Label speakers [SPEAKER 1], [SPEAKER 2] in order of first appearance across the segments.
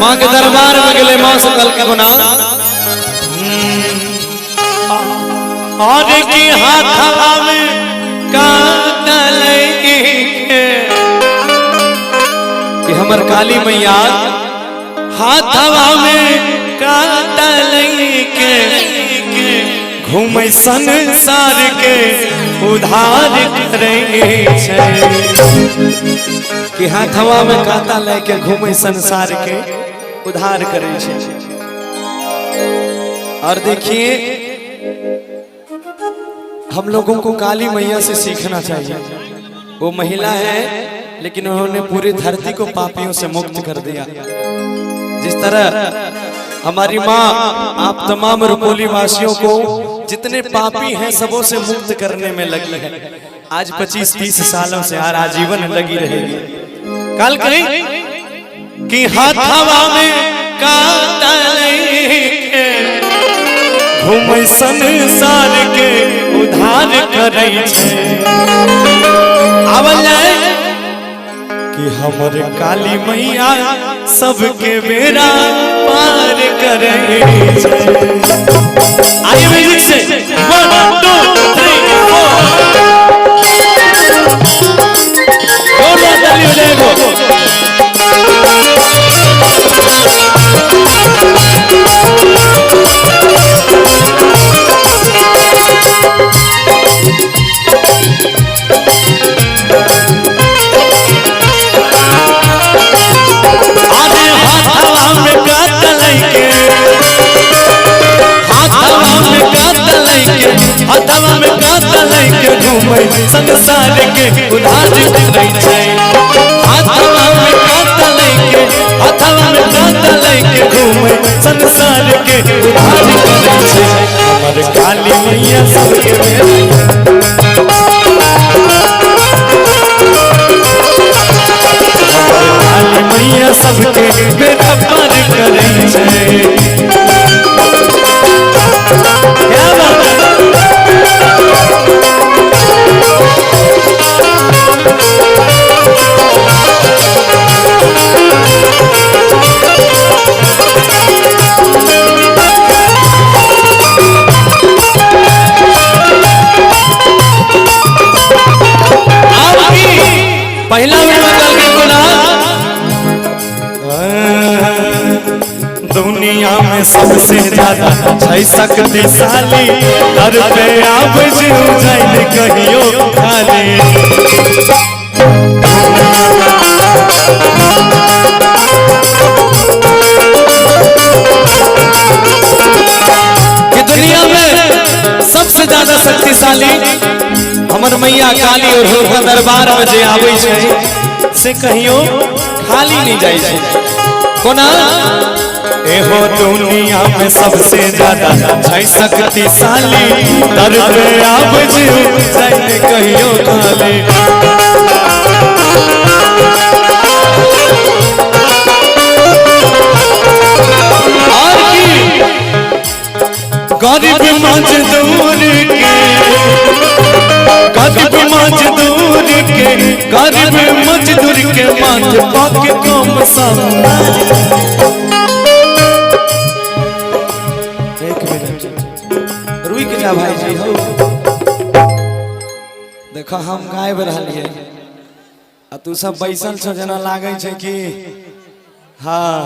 [SPEAKER 1] माँ के दरबार में गले माँ से कल के गुना और की हाथ में काटल कि हमर काली मैया हाथ में काटल के घूमे संसार के उधार करे कि हाथवा में कांटा लेके घूमे संसार के उधार करे। और देखिए हम लोगों को काली मैया से सीखना चाहिए। वो महिला है लेकिन उन्होंने पूरी धरती को पापियों से मुक्त कर दिया। जिस तरह हमारी माँ आप तमाम रुपोली वासियों को जितने पापी हैं सबों से मुक्त करने में लगी है। आज 25-30 सालों से आजीवन लगी रहेगी। कल कहीं कि हाथवा में कांटा लेके घूमे संसार के उधार करे आवल कि हमर काली मैया सबके बेड़ा पार करे। आइए म्यूजिक से 1 2 3 4 ताली बजाएगो। हाथवा में कांटा लेके घूमे संसार के उधार करे छै। हाथवा में कांटा लेके घूमे संसार के उधार करे छै। हमर काली मैया सबके काली मैया सबके बेड़ा पार करे छै। क्या बात है? पहला दुनिया में सबसे ज्यादा छै शक्तिशाली दर पे आप जाइन कहियो खाली। कि दुनिया में सबसे ज्यादा शक्तिशाली हमर मैया काली और हुनका दरबार में जे आबै छै से कहियो खाली नहीं जाय छै। कोना एहो दुनिया में सबसे ज्यादा छै शक्तिशाली दर पे आप जाइन कहियो खाली। और की गरीब मजदूर के माथे पाके कम सब। एक मिनट रुई के जा भाई जी हो देखो हम गायब रहलिए आ तू सब बैसल छ जना लागे छै कि हाँ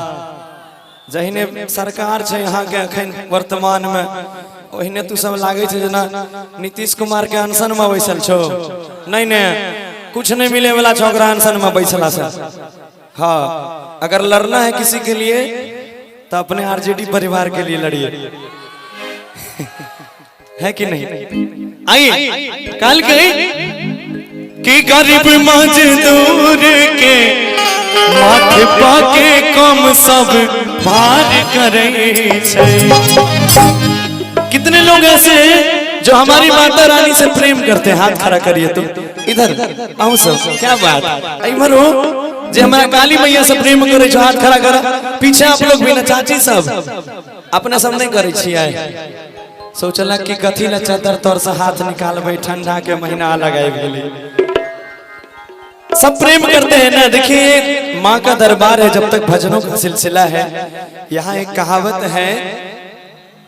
[SPEAKER 1] जहिने सरकार छै यहाँ के अखन वर्तमान में ओहिने तू सब लागे छै जना नीतीश कुमार के अनशन में बैसल छो। नहीं नहीं कुछ नहीं मिले वाला छोकरा अनशन में बैठला से। हाँ अगर लड़ना है किसी के लिए तो अपने आरजेडी परिवार के लिए लड़िए। है कि नहीं? आइए कल कि गरीब मजदूर के माथे पाके कम सब भार करे छै। कितने लोग ऐसे जो हमारी माता रानी से प्रेम करते हैं? हाथ खड़ा करिए तो इधर आओ सब। क्या बात इमर हो जे हमारा काली मैया से प्रेम करे जो हाथ खड़ा करा। पीछे आप लोग भी ना चाची सब अपना सब नहीं करे छियै। सोचला कि कथी ला चादर तोर से हाथ निकालबे ठंडा के महीना लगाए गेली। सब प्रेम करते हैं ना। देखिए माँ का दरबार है, जब तक भजनों का सिलसिला है। यहाँ एक कहावत है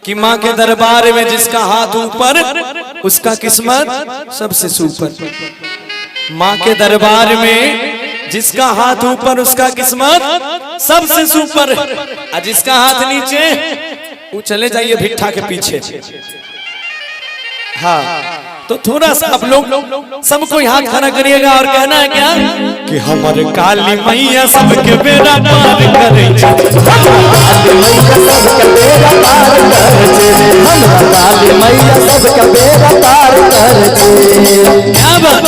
[SPEAKER 1] कि माँ के दरबार में जिसका हाथ ऊपर उसका किस्मत सबसे सुपर। माँ के दरबार में जिसका हाथ ऊपर उसका किस्मत सबसे सुपर, और जिसका हाथ नीचे वो चले जाइए भिट्ठा के पीछे। हाँ, तो थोड़ा सा आप लोग सबको हाथ खड़ा करिएगा और कहना है क्या कि हमारे काली मैया सबके बेड़ा पार करे।
[SPEAKER 2] काली मैया सबके बेड़ा पार करे।
[SPEAKER 1] क्या बात।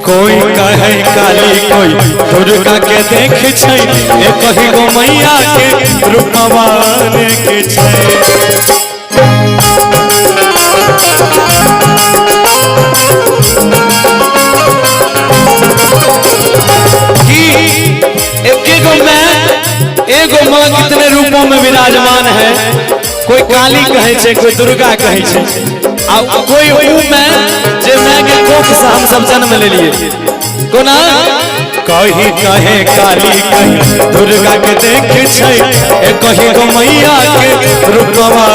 [SPEAKER 1] कोई कहे काली कोई दुर्गा के देख छै, एक ही गो मैया के रूपवा के छै। एगो माँ कितने रूपों में विराजमान है। कोई काली कहे छै, कोई दुर्गा कहे छै, और कोई जे मैं के कोख से हम सब जन्म ले लिए। कोना कही कहे काली कही दुर्गा के देख छै, एक ही गो मैया के रूपवा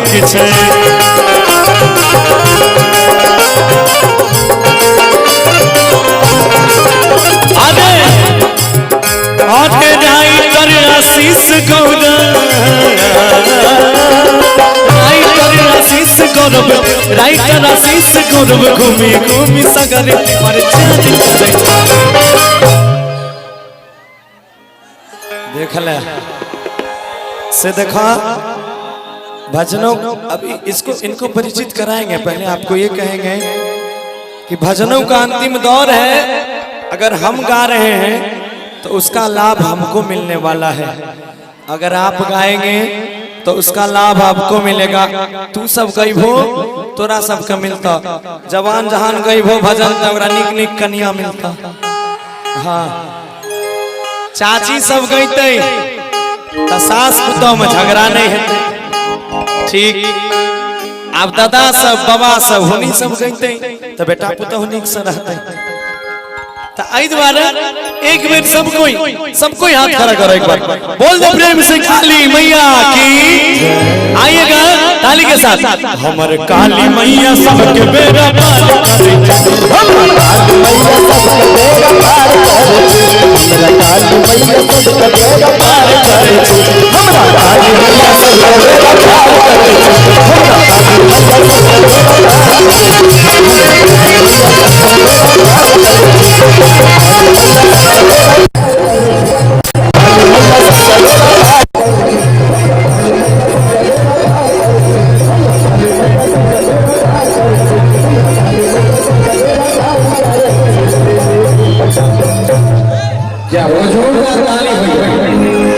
[SPEAKER 1] के छै। आते जाई कर आशीष गौरा, राइटर आशीष गौरव घूमी घूमी सगर पर देख ले से देखा भजनों। अभी इसको इनको परिचित कराएंगे। पहले आपको ये कहेंगे कि भजनों का अंतिम दौर है। अगर हम गा रहे हैं तो उसका लाभ हमको मिलने वाला है, अगर आप गाएंगे तो उसका लाभ आपको मिलेगा। तू सब गईभो तोरा सबका मिलता, जवान जहान गईभो भजन तोरा निक निक कन्या मिलता। हाँ, चाची सब गईते तो सास पुतोह में झगड़ा नहीं है। ठीक, अब दादा सब बाबा सब होनी सब गईते तो बेटा पुतोह निक से रहते। तो आई द्वारा एक बेर सबको हाथ खड़ा करो, एक बार बोल दो प्रेम से काली मैया की। आइएगा ताली के साथ। हमारे काली मैया सबके बेड़ा पार करे।
[SPEAKER 2] काली मैया सबके बेड़ा पार करे। काली मैया सबके बेड़ा पार करे। काली मैया सबके बेड़ा पार
[SPEAKER 1] क्या वो जोरदार ताली हुई।